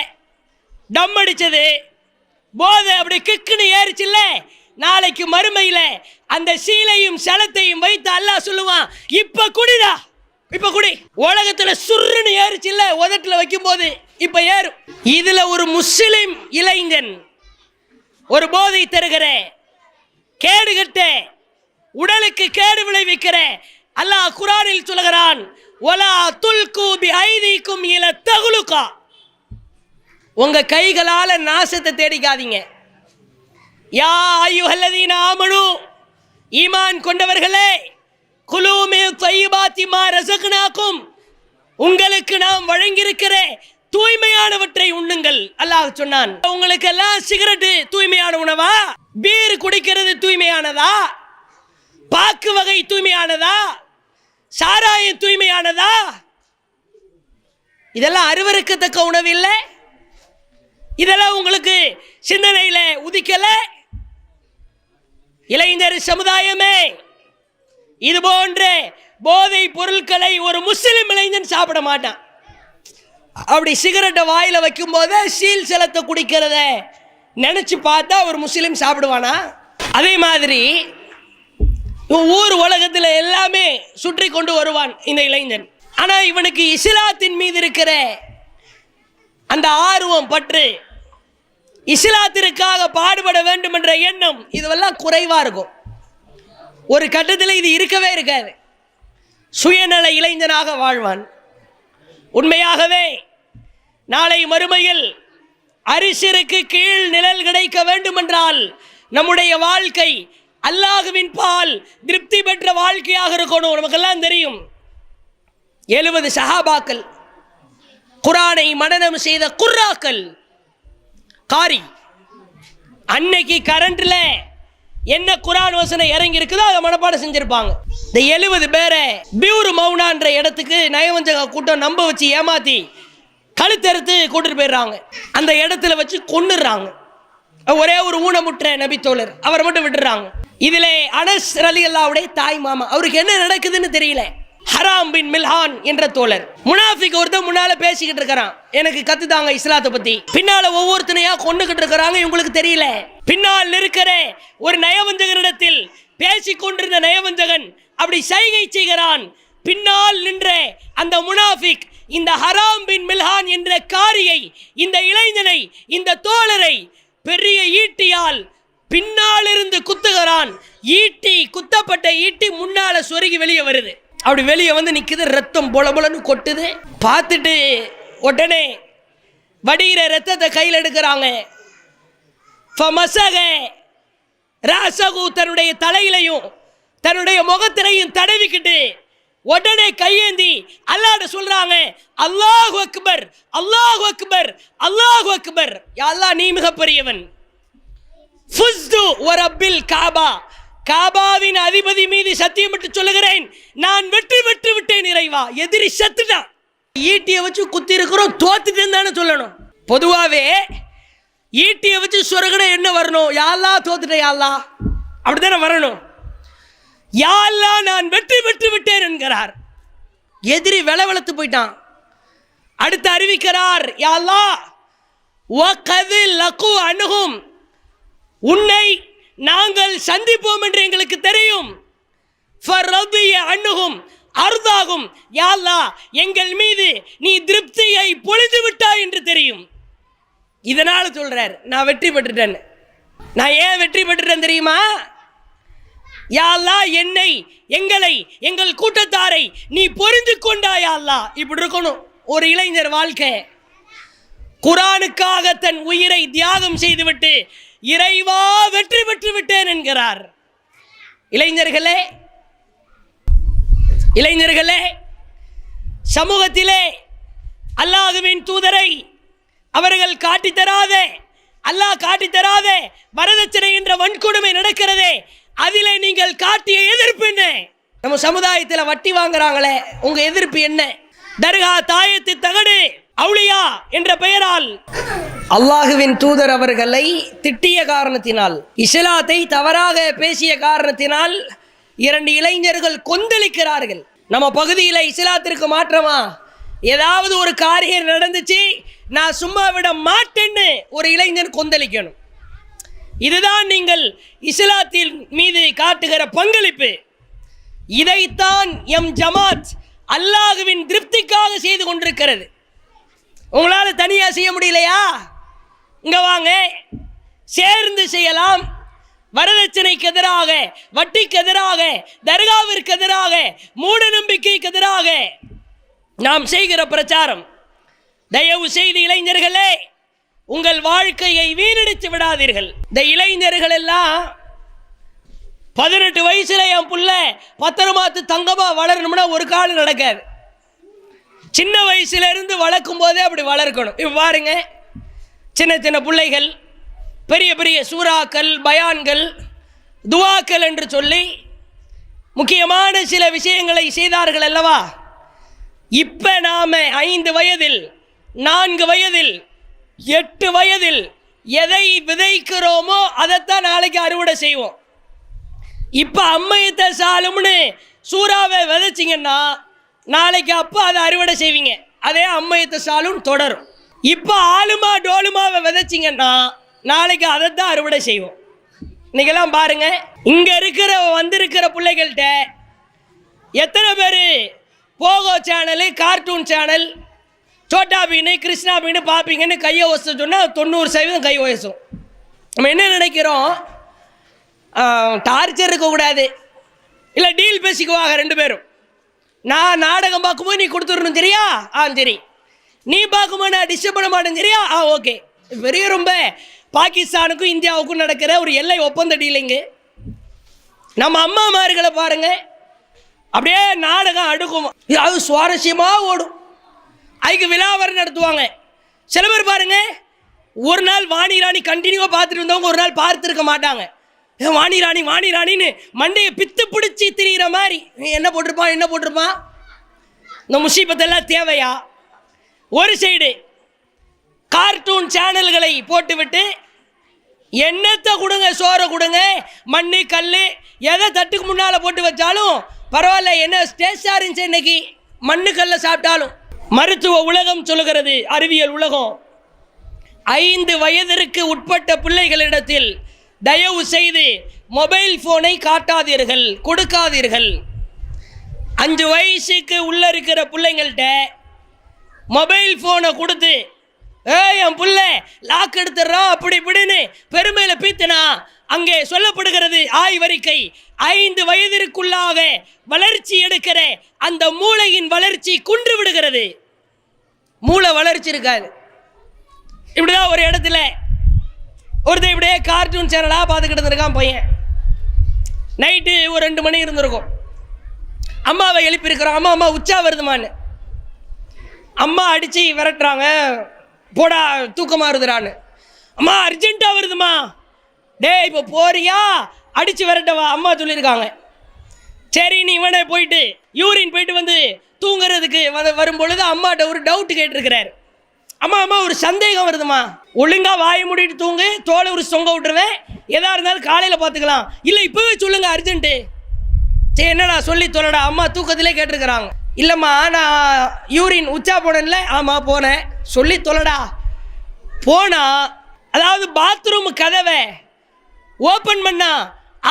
டம் அடிச்சது, போதை அப்படி கிக்குன்னு ஏறிச்சுல்ல, நாளைக்கு மறுமையில அந்த சீலையும் சலத்தையும் வைத்து அல்லாஹ் சொல்லுவான், இப்ப குடிடா, இப்ப குடி. உலகத்துல சுருன்னு ஏறிச்சு இல்ல, உதட்டுல வைக்கும் போது இப்ப ஏறும். இதுல ஒரு முஸ்லிம் இளைஞன் ஒரு போதை தருகிற, கேடுகட்ட, உடலுக்கு கேடு விளைவிக்கிற, அல்லாஹ் குர்ஆனில் சொல்கிறான், வலா துல்கு பி ஐதீக்கும் இல தகுலுகா. உங்க கைகளால நாசத்தை தேடிக்காதீங்க. யா அய்யுஹல்லதீன ஆமனு, ஈமான் கொண்டவர்களே, குலூ மின் தையிபாத்தி மா ரஸக்னாக்கும், உங்களுக்கு நாம் வழங்கியிருக்கிற தூய்மையானவற்றை உண்ணுங்கள். அல்லாஹ் சொன்னான். உங்களுக்கு எல்லாம் சிகரெட் தூய்மையான உணவா? பீர் குடிக்கிறது தூய்மையானதா? பாக்கு வகை தூய்மையானதா? சாராயம் தூய்மையானதா? இதெல்லாம் அருவருக்கத்தக்க உணவு இல்லை. இதெல்லாம் உங்களுக்கு சிந்தனையில உதிக்கல. இளைஞர் சமுதாயமே, இது போன்ற போதை பொருட்களை ஒரு முஸ்லிம் இளைஞன் சாப்பிட மாட்டான். அப்படி சிகரெட்டை வாயில வைக்கும் போது சீல் செலத்தை குடிக்கிறத நினைச்சு பார்த்தா ஒரு முஸ்லிம் சாப்பிடுவானா? அதே மாதிரி ஊர் உலகத்தில் எல்லாமே சுற்றி கொண்டு வருவான் இந்த இளைஞன். ஆனா இவனுக்கு இஸ்லாத்தின் மீது இருக்கிற அந்த ஆர்வம், பற்று, இஸ்லாத்திற்காக பாடுபட வேண்டும் என்ற எண்ணம், இதுவெல்லாம் குறைவா இருக்கும். ஒரு கட்டத்தில் இது இருக்கவே இருக்காது. சுயநல இளைஞனாக வாழ்வான். உண்மையாகவே நாளை மறுமையில் அரிசிற்கு கீழ் நிழல் கிடைக்க வேண்டும் என்றால் நம்முடைய வாழ்க்கை அல்லாஹ்வின் பால் திருப்தி பெற்ற வாழ்க்கையாக இருக்கணும். நமக்கெல்லாம் தெரியும், 70 சஹாபாக்கள், குர்ஆனை மனனம் செய்த குர்ராக்கள், காரி, அன்னைக்கு கரண்ட்ல என்ன குர்ஆன் வசனம் இறங்கி இருக்குதோ அதை மனப்பாடம் செஞ்சிருப்பாங்க. இந்த 70 பேரை பியூர் மௌனான்ற இடத்துக்கு நயவஞ்சக கூட்டம் நம்ப வச்சு ஏமாத்தி கழுத்தறுத்து கூட்டிட்டு போயிடுறாங்க. அந்த இடத்துல வச்சு கொன்னுடுறாங்க. ஒரே ஒரு ஊனமுற்ற நபி தோழர், அவரை மட்டும் விட்டுறாங்க. இதிலே அனஸ் ரலியல்லாஹுடைய தாய் மாமா, அவருக்கு என்ன நடக்குதுன்னு தெரியல. ஹராம் பின் மில்ஹான் என்ற தோழர், முனாஃபிக் ஒருத்தன் முன்னால பேசிக்கிட்டு இருக்கிறான், எனக்கு கத்து தாங்க இஸ்லாத்தை பத்தி. பின்னால ஒவ்வொருத்தனையா கொண்டுகிட்டு இருக்கிறாங்க, இவங்களுக்கு தெரியல. பின்னால் இருக்கிற ஒரு நயவஞ்சகரிடத்தில் பேசிக் கொண்டிருந்த நயவஞ்சகன் அப்படி சைகை செய்கிறான். பின்னால் நின்ற அந்த முனாஃபிக் இந்த ஹராம் பின் மில்ஹான் என்ற காரியை, இந்த இளைஞனை, இந்த தோழரை பெரிய ஈட்டியால் பின்னால் இருந்து குத்துகிறான். ஈட்டி, குத்தப்பட்ட ஈட்டி முன்னால சொருகி வெளியே வருது. அப்படி வெளியே வந்து நிக்குது, ரத்தம் பொல பொலன்னு கொட்டுது. பார்த்துட்டு உடனே வடிகிற ரத்தத்தை கையில் எடுக்கிறாங்க. தன்னுடைய தலையிலையும் தன்னுடைய முகத்திலையும் தடவிக்கிட்டு உடனே கையேந்தி அல்லாஹ்ட்ட சொல்றாங்க, அல்லாஹு அக்பர், அல்லாஹு அக்பர், அல்லாஹு அக்பர். யா அல்லாஹ், நீ மிகப்பெரியவன். ஃபுஸ்து வரப்பில் காபா, காபாவின் அதிபதி மீது சத்தியமிட்டு சொல்லுகிறேன், நான் வெற்றி பெற்று விட்டேன் இறைவா. எதிரி செத்துட்டான். ஈட்டியை வச்சு குத்தி இருக்கிறோம், தோத்துட்டேன்னு தானே சொல்லணும். பொதுவாகவே ஈட்டியை வச்சு சொருகனை என்ன வரணும்? யா அல்லாஹ், தோத்துட்டேன் யா அல்லாஹ், அப்படித்தானே வரணும். யா அல்லாஹ், நான் வெற்றி பெற்று விட்டேன் என்கிறார். எதிரி வெளவெளத்து போயிட்டான். அடுத்து அறிவிக்கிறார், யா அல்லாஹ், வகது லகு அன்ஹும், உன்னை நாங்கள் சந்திப்போம் என்று எங்களுக்கு தெரியும். ஃபரதிய அன்ஹும் அர்தாகும், யா அல்லாஹ், எங்கள் மீது நீ திருப்தியை பொழிந்து விட்டாய் என்று தெரியும். இதனால சொல்றார், நான் வெற்றி பெற்றுட்டேன். நான் ஏன் வெற்றி பெற்றுட்டேன் தெரியுமா? யா அல்லாஹ், என்னை, எங்களை, எங்கள் கூட்டத்தாரை நீ பொறிந்து கொண்டாய் யா அல்லாஹ். இப்படி இருக்கணும் ஒரு இளைஞர் வாழ்க்கை. குர்ஆனுக்காக தன் உயிரை தியாகம் செய்துவிட்டு இறைவா வெற்றி பெற்று விட்டேன் என்கிறார். இளைஞர்களே, இளைஞர்களே, சமூகத்திலே அல்லாஹ்வின் தூதரை அவர்கள் காட்டித்தராத, அல்லாஹ் காட்டித்தராத வரதட்சணை என்ற வன்கொடுமை நடக்கிறதே, அதிலே நீங்கள் காட்டிய எதிர்ப்பு என்ன? நம்ம சமுதாயத்தில் வட்டி வாங்குறாங்களே, உங்க எதிர்ப்பு என்ன? தர்கா, தாயத்து, தகடு, அவுலியா என்ற பெயரால் அல்லாஹுவின் தூதர் அவர்களை திட்டிய காரணத்தினால், இஸ்லாத்தை தவறாக பேசிய காரணத்தினால் 2 இளைஞர்கள் கொந்தளிக்கிறார்கள். நம்ம பகுதியில் இஸ்லாத்திற்கு மாற்றமா ஏதாவது ஒரு காரியம் நடந்துச்சு, நான் சும்மா விட மாட்டேன்னு ஒரு இளைஞன் கொந்தளிக்கணும். இதுதான் நீங்கள் இஸ்லாத்தின் மீது காட்டுகிற பங்களிப்பு. இதைத்தான் எம் ஜமாத் அல்லாஹுவின் திருப்திக்காக செய்து கொண்டிருக்கிறது. உங்களால் தனியாக செய்ய முடியலையா? இங்க வாங்க, சேர்ந்து செய்யலாம். வரதட்சணைக்கு எதிராக, வட்டிக்கு எதிராக, தர்காவிற்கு எதிராக, மூட நம்பிக்கைக்கு எதிராக நாம் செய்கிற பிரச்சாரம். தயவு செய்து இளைஞர்களே, உங்கள் வாழ்க்கையை வீணடித்து விடாதீர்கள். இந்த இளைஞர்கள் எல்லாம் 18 வயசுல என் புள்ள பத்திரமாத்து தங்கமா வளரணும்னா ஒரு காலம் நடக்காது. சின்ன வயசுல இருந்து வளர்க்கும் போதே அப்படி வளர்க்கணும். இப்போ பாருங்க, சின்ன சின்ன பிள்ளைகள் பெரிய பெரிய சூறாக்கள், பயான்கள், துவாக்கள் என்று சொல்லி முக்கியமான சில விஷயங்களை செய்தார்கள் அல்லவா? இப்ப நாம 5 வயதில், 4 வயதில், 8 வயதில் எதை விதைக்கிறோமோ அதைத்தான் நாளைக்கு அறுவடை செய்வோம். இப்ப அம்மையத்தை சாலும்னு சூறாவை விதைச்சிங்கன்னா நாளைக்கு அப்போ அதை அறுவடை செய்வீங்க. அதே அம்மையத்தை சாலும் தொடரும். இப்போ ஆலுமா டோலுமாவை விதைச்சிங்கன்னா நாளைக்கு அதை தான் அறுவடை செய்வோம். இன்னைக்கெல்லாம் பாருங்க, இங்க இருக்கிற வந்திருக்கிற பிள்ளைகள்கிட்ட எத்தனை பேர் Pogo channel, cartoon channel, Chhota Bheem, Krishna Bheem பார்ப்பீங்கன்னு கையை வச சொன்னால் 90% கை வயசும். நம்ம என்ன நினைக்கிறோம்? டார்ச்சர் இருக்கக்கூடாது, இல்லை டீல் பேசிக்குவாங்க 2 பேரும். நான் நாடகம் பார்க்கும்போது நீ கொடுத்துடணும் சரியா? சரி. நீ பார்க்கும்போது நான் டிஸ்டர்ப் பண்ண மாட்டேன் சரியா? ஓகே. பெரிய ரொம்ப பாகிஸ்தானுக்கும் இந்தியாவுக்கும் நடக்கிற ஒரு எல்லை ஒப்பந்த டீலிங்கு. நம்ம அம்மாமார்களை பாருங்க, அப்படியே நாடகம் அடுக்கும், அது சுவாரஸ்யமாக ஓடும். அதுக்கு விழாவரம் நடத்துவாங்க. சில பேர் பாருங்க, ஒரு நாள் வாணி ராணி கண்டினியூவாக பார்த்துட்டு இருந்தவங்க ஒரு நாள் பார்த்துருக்க மாட்டாங்க. வாணி ராணி வாணி ராணின்னு மண்டையை பித்து பிடிச்சி திரிகிற மாதிரி என்ன போட்டிருப்பான் என்ன போட்டிருப்பான். இந்த முசீபத்தெல்லாம் தேவையா? ஒரு சைடு கார்ட்டூன் சேனல்களை போட்டுவிட்டு என்னத்தை கொடுங்க, சோறை கொடுங்க, மண்ணு கல் எதை தட்டுக்கு முன்னால் போட்டு வச்சாலும் பரவாயில்ல. என்ன டேஸ்டாக இருந்துச்சு இன்னைக்கு, மண்ணு கல்லை சாப்பிட்டாலும். மருத்துவ உலகம் சொல்லுகிறது, அறிவியல் உலகம், 5 வயதிற்கு உட்பட்ட பிள்ளைகளிடத்தில் தயவு செய்து மொபைல் போனை காட்டாதீர்கள், கொடுக்காதீர்கள். 5 வயசுக்கு உள்ள இருக்கிற பிள்ளைங்கள்ட்ட மொபைல் போனை கொடுத்து என் புள்ள லாக் எடுத்துடுறான் அப்படி இப்படின்னு பெருமையில் பீத்தினா, அங்கே சொல்லப்படுகிறது ஆய்வறிக்கை, 5 வயதிற்குள்ளாக வளர்ச்சி எடுக்கிற அந்த மூளையின் வளர்ச்சி குன்று விடுகிறது. மூளை வளர்ச்சி இருக்காது. இப்படிதான் ஒரு இடத்துல ஒருத்தர் இப்படியே கார்ட்டூன் சேனலாக பார்த்துக்கிட்டு இருக்கான் பையன். நைட்டு ஒரு 2 மணி இருந்திருக்கும். அம்மாவை எழுப்பியிருக்கிறோம். அம்மா உச்சா வருதுமான்னு. அம்மா அடித்து விரட்டுறாங்க, போடா தூக்கமாக வருதுறான்னு. அம்மா அர்ஜென்ட்டாக வருதுமா, டேய் இப்போ போறியா, அடித்து விரட்டவா அம்மா சொல்லியிருக்காங்க. சரி நீ இவனே போயிட்டு யூரின் போயிட்டு வந்து தூங்குறதுக்கு வரும்பொழுது அம்மாட்ட ஒரு டவுட் கேட்டிருக்கிறார். அம்மா ஒரு சந்தேகம் வருதுமா, ஒழுங்காக வாயை மூடிட்டு தூங்கு, தோலை ஒரு சொங்க விட்டுருவேன், எதா இருந்தாலும் காலையில் பார்த்துக்கலாம், இல்லை இப்போவே சொல்லுங்க அர்ஜென்ட்டு. சரி என்னடா சொல்லி தொல்லடா. அம்மா தூக்கத்திலே கேட்டிருக்கிறாங்க. இல்லைம்மா நான் யூரின் உச்சா போனேன்ல. ஆமாம் போனேன், சொல்லி தொல்லடா. போனா அதாவது பாத்ரூம் கதவை ஓப்பன் பண்ணா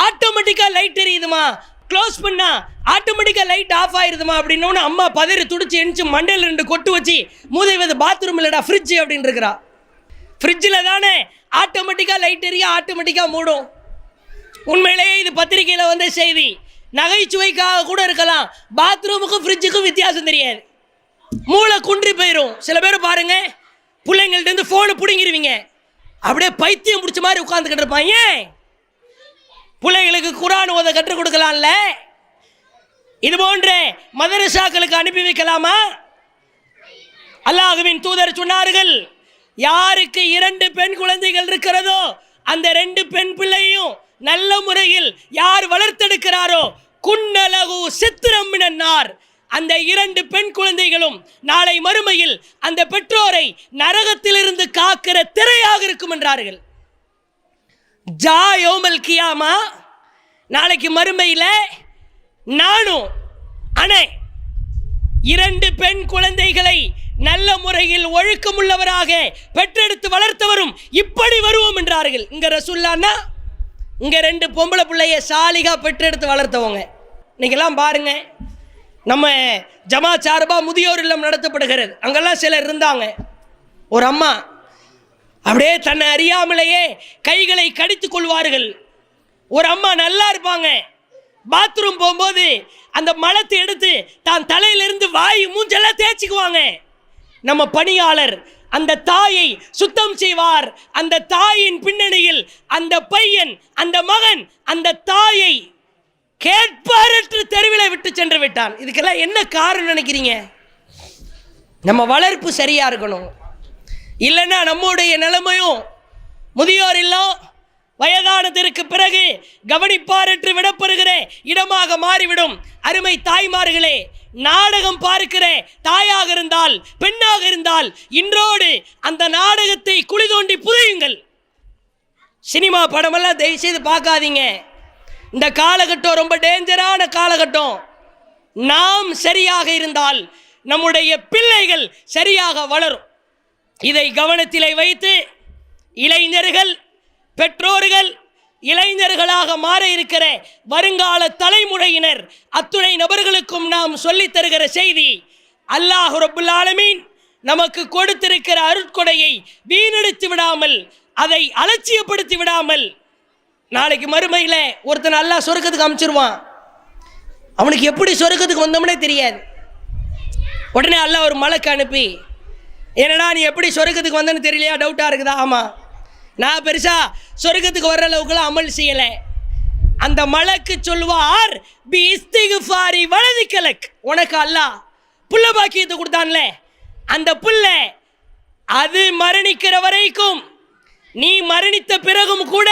ஆட்டோமேட்டிக்காக லைட் எரியுதுமா, க்ளோஸ் பண்ணா ஆட்டோமேட்டிக்காக லைட் ஆஃப் ஆயிருதுமா அப்படின்னோன்னு அம்மா பதறி துடிச்சு எணிச்சு மண்டையில் 2 கொட்டு வச்சு மூதைவது பாத்ரூம் இல்லைடா ஃப்ரிட்ஜ் அப்படின்னு இருக்கிறா. ஃப்ரிட்ஜில் தானே ஆட்டோமேட்டிக்காக லைட் எரிய ஆட்டோமேட்டிக்காக மூடும். உண்மையிலேயே இது பத்திரிகையில் வந்த செய்தி, நகைச்சுவைக்காக கூட இருக்கலாம். பாத்ரூமுக்கும் ஃப்ரிட்ஜுக்கும் வித்தியாசம் தெரியாது, மூளை குன்றி போயிடும். சில பேர் பாருங்க, பிள்ளைங்கள்ட்ட ஃபோனை பிடுங்கிடுவீங்க, அப்படியே பைத்தியம் பிடிச்ச மாதிரி உட்காந்துக்கிட்டு இருப்பாங்க. பிள்ளைங்களுக்கு குரான் ஓத கற்றுக் கொடுக்கலாம்ல, இது போன்ற மதரசாக்களுக்கு அனுப்பி வைக்கலாமா? அல்லாஹ்வின் தூதர் சொன்னார்கள், யாருக்கு 2 பெண் குழந்தைகள் இருக்கிறதோ அந்த 2 பெண் பிள்ளையும் நல்ல முறையில் யார் வளர்த்தெடுக்கிறாரோ குன்னலகு சித்திரம் மினன்னார், அந்த 2 பெண் குழந்தைகளும் நாளை மறுமையில் அந்த பெற்றோரை நரகத்திலிருந்து காக்கிற திரையாக இருக்கும் என்றார்கள். ஜா யோமல் கியாமா, நாளைக்கு மறுமையில் நானும் அனே 2 பெண் குழந்தைகளை நல்ல முறையில் ஒழுக்கமுள்ளவராக பெற்றெடுத்து வளர்த்தவரும் இப்படி வருவோம் என்றார்கள். இங்க ரசூலுல்லாஹ்னா இங்க 2 பொம்பளை பிள்ளைய சாலிகா பெற்றெடுத்து வளர்த்தவங்க. இன்னைக்கெல்லாம் பாருங்க, நம்ம ஜமாத் சார்பா முதியோர் இல்லம் நடத்தப்படுகிறது. அங்கெல்லாம் சிலர் இருந்தாங்க. ஒரு அம்மா அப்படியே தன்னை அறியாமலேயே கைகளை கடித்து கொள்வார்கள். ஒரு அம்மா நல்லா இருப்பாங்க, பாத்ரூம் போகும்போது அந்த மலத்தை எடுத்து தான் தலையிலிருந்து வாய் மூஞ்செல்லாம் தேய்ச்சிக்குவாங்க. நம்ம பணியாளர் அந்த தாயை சுத்தம் செய்வார். அந்த தாயின் பின்னணியில் அந்த பையன், அந்த மகன் அந்த தாயை கேட்பாரற்று தெருவில் விட்டு சென்று விட்டான். இதுக்கெல்லாம் என்ன காரணம் நினைக்கிறீங்க? நம்ம வளர்ப்பு சரியா இருக்கணும். இல்லைன்னா நம்முடைய நிலைமையும் முதியோர் இல்லம் வயதானதற்கு பிறகு கவனிப்பாரற்று விடப்படுகிற இடமாக மாறிவிடும். அருமை தாய்மார்களே, நாடகம் பார்க்கிற தாயாக இருந்தால் பெண்ணாக இருந்தால் இன்றோடு அந்த நாடகத்தை குழி தோண்டி புதையுங்கள். சினிமா படமெல்லாம் தயவு செய்து பார்க்காதீங்க. இந்த காலகட்டம் ரொம்ப டேஞ்சரான காலகட்டம். நாம் சரியாக இருந்தால் நம்முடைய பிள்ளைகள் சரியாக வளரும். இதை கவனத்திலே வைத்து இளைஞர்கள், பெற்றோர்கள், இளைஞர்களாக மாற இருக்கிற வருங்கால தலைமுறையினர் அத்துணை நபர்களுக்கும் நாம் சொல்லித் தருகிற செய்தி, அல்லாஹ் ரப்புல் ஆலமீன் நமக்கு கொடுத்திருக்கிற அருட்கொடையை வீணடித்து விடாமல், அதை அலட்சியப்படுத்தி விடாமல், நாளைக்கு மறுமையில் ஒருத்தன் அல்லாஹ் சொர்க்கத்துக்கு அனுப்பிச்சிருவான். அவனுக்கு எப்படி சொர்க்கத்துக்கு வந்தோம்னே தெரியாது. உடனே அல்லாஹ் ஒரு மலக்கு அனுப்பி, என்னடா நீ எப்படி சொர்க்கத்துக்கு வந்தேன்னு தெரியலையா, டவுட்டாக இருக்குதா? ஆமாம், நான் பெருசாக சொர்க்கத்துக்கு வர்ற அளவுக்குலாம் அமல் செய்யலை. அந்த மலக்கு சொல்வார், பி இஸ்திக்ஃபாரி வலதிக்கலக், உனக்கு அல்லாஹ் புள்ள பாக்கியத்தை கொடுத்தான்ல, அந்த புள்ள அது மரணிக்கிற வரைக்கும், நீ மரணித்த பிறகும் கூட,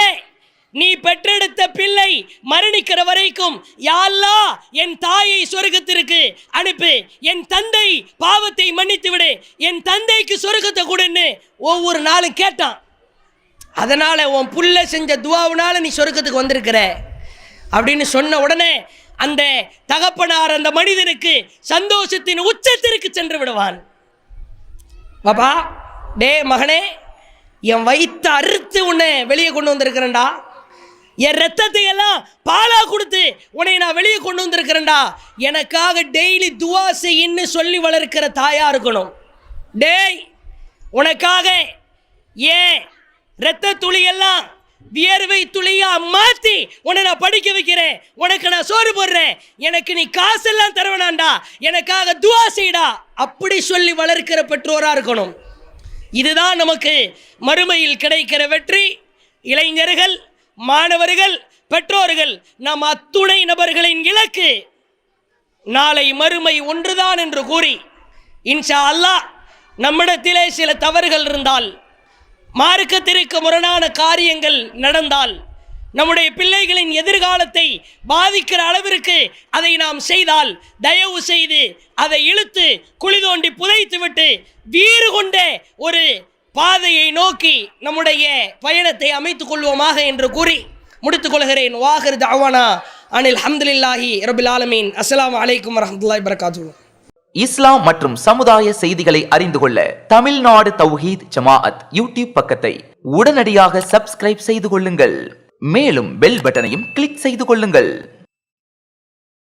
நீ பெற்றெடுத்த பிள்ளை மரணிக்கிற வரைக்கும், யா அல்லாஹ் என் தாயை சொர்க்கத்திற்கு அனுப்பு, என் தந்தை பாவத்தை மன்னித்து விடு, என் தந்தைக்கு சொர்க்கத்தை கொடுன்னு ஒவ்வொரு நாளும் கேட்டான். அதனால உன் புள்ள செஞ்ச துவாவுனால நீ சொர்க்கத்துக்கு வந்திருக்கிற அப்படின்னு சொன்ன உடனே அந்த தகப்பனார் அந்த மனிதனுக்கு சந்தோஷத்தின் உச்சத்திற்கு சென்று விடுவான். பாப்பா, டே மகனே, என் வயிற்று அறுத்து உன்னை வெளியே கொண்டு வந்திருக்கிறேன்டா, என் ரத்தத்தை எல்லாம் பாலா கொடுத்து உன்னை நான் வெளியே கொண்டு வந்திருக்கிறேன்டா, எனக்காக டெய்லி துவா செய்யின்னு சொல்லி வளர்க்கிற தாயா இருக்கணும். டேய், உனக்காக ஏன் ரத்த துளியெல்லாம் வியர்வை துளியா மாற்றி உன்னை நான் படிக்க வைக்கிறேன், உனக்கு நான் சோறு போடுறேன், எனக்கு நீ காசெல்லாம் தருவனாண்டா, எனக்காக துவா செய்டா, அப்படி சொல்லி வளர்க்கிற பெற்றோராக இருக்கணும். இதுதான் நமக்கு மறுமையில் கிடைக்கிற வெற்றி. இளைஞர்கள், மாணவர்கள், பெற்றோர்கள், நம் அத்துணை நபர்களின் இலக்கு நாளை மறுமை ஒன்றுதான் என்று கூறி, இன்ஷா அல்லாஹ் நம்மிடத்திலே சில தவறுகள் இருந்தால், மார்க்கத்திற்கு முரணான காரியங்கள் நடந்தால், நம்முடைய பிள்ளைகளின் எதிர்காலத்தை பாதிக்கிற அளவிற்கு அதை நாம் செய்தால், தயவு செய்து அதை இழுத்து குழி தோண்டி புதைத்து விட்டு வீறு கொண்ட ஒரு பாதையை நோக்கி நம்முடைய பயணத்தை அமைத்துக் கொள்வோமாக என்று கூறி முடித்துக் கொள்கிறேன். வாஹிர் தஅவானா அனில் ஹம்துலில்லாஹி ரப்பில் ஆலமீன். அஸ்ஸலாமு அலைக்கும் வரஹ்மத்துல்லாஹி வபரகாத்துஹு. இஸ்லாம் மற்றும் சமுதாய செய்திகளை அறிந்து கொள்ள தமிழ்நாடு தௌஹீத் ஜமாஅத் யூடியூப் பக்கத்தை உடனடியாக சப்ஸ்கிரைப் செய்து கொள்ளுங்கள். மேலும் பெல் பட்டனையும் கிளிக் செய்து கொள்ளுங்கள்.